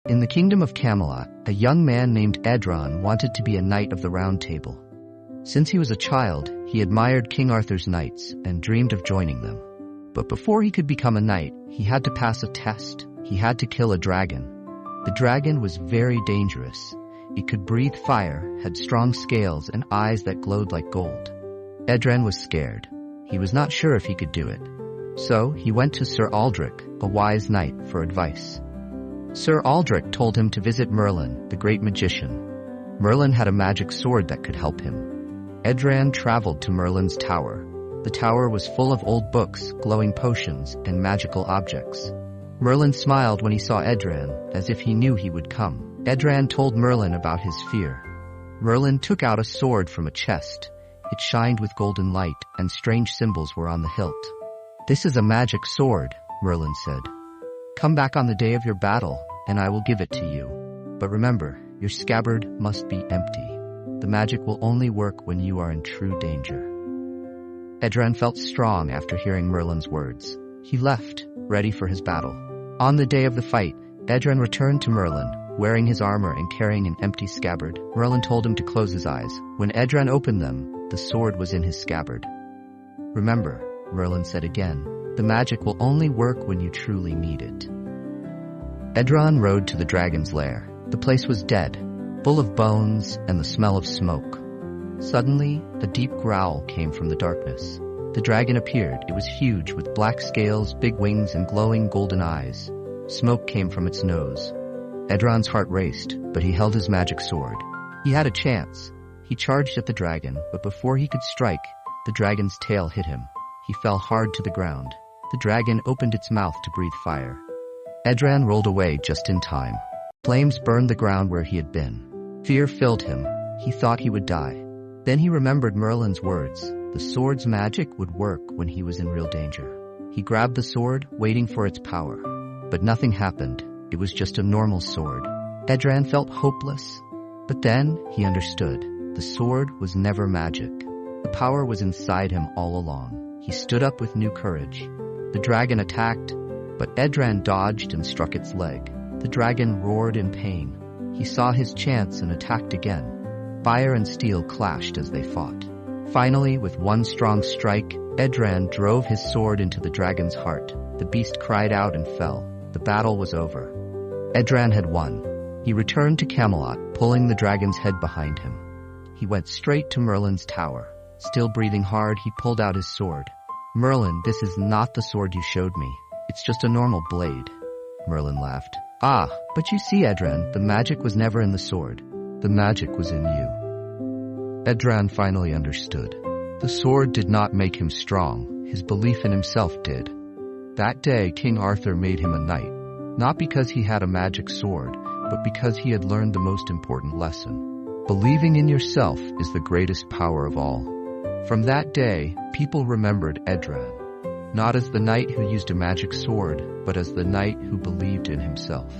In the kingdom of Camelot, a young man named Edran wanted to be a knight of the Round Table. Since he was a child, he admired King Arthur's knights and dreamed of joining them. But before he could become a knight, he had to pass a test. He had to kill a dragon. The dragon was very dangerous. It could breathe fire, had strong scales, and eyes that glowed like gold. Edran was scared. He was not sure if he could do it. So he went to Sir Aldrich, a wise knight, for advice. Sir Aldrich told him to visit Merlin, the great magician. Merlin had a magic sword that could help him. Edran traveled to Merlin's tower. The tower was full of old books, glowing potions, and magical objects. Merlin smiled when he saw Edran, as if he knew he would come. Edran told Merlin about his fear. Merlin took out a sword from a chest. It shined with golden light, and strange symbols were on the hilt. "This is a magic sword," Merlin said. "Come back on the day of your battle, and I will give it to you. But remember, your scabbard must be empty. The magic will only work when you are in true danger." Edran felt strong after hearing Merlin's words. He left, ready for his battle. On the day of the fight, Edran returned to Merlin, wearing his armor and carrying an empty scabbard. Merlin told him to close his eyes. When Edran opened them, the sword was in his scabbard. "Remember," Merlin said again, "the magic will only work when you truly need it." Edran rode to the dragon's lair. The place was dead, full of bones and the smell of smoke. Suddenly, a deep growl came from the darkness. The dragon appeared. It was huge, with black scales, big wings, and glowing golden eyes. Smoke came from its nose. Edran's heart raced, but he held his magic sword. He had a chance. He charged at the dragon, but before he could strike, the dragon's tail hit him. He fell hard to the ground. The dragon opened its mouth to breathe fire. Edran rolled away just in time. Flames burned the ground where he had been. Fear filled him. He thought he would die. Then he remembered Merlin's words. The sword's magic would work when he was in real danger. He grabbed the sword, waiting for its power. But nothing happened. It was just a normal sword. Edran felt hopeless. But then he understood. The sword was never magic. The power was inside him all along. He stood up with new courage. The dragon attacked, but Edran dodged and struck its leg. The dragon roared in pain. He saw his chance and attacked again. Fire and steel clashed as they fought. Finally, with one strong strike, Edran drove his sword into the dragon's heart. The beast cried out and fell. The battle was over. Edran had won. He returned to Camelot, pulling the dragon's head behind him. He went straight to Merlin's tower. Still breathing hard, he pulled out his sword. "Merlin, this is not the sword you showed me. It's just a normal blade." Merlin laughed. "Ah, but you see, Edran, the magic was never in the sword. The magic was in you." Edran finally understood. The sword did not make him strong. His belief in himself did. That day, King Arthur made him a knight, not because he had a magic sword, but because he had learned the most important lesson. Believing in yourself is the greatest power of all. From that day, people remembered Edran, not as the knight who used a magic sword, but as the knight who believed in himself.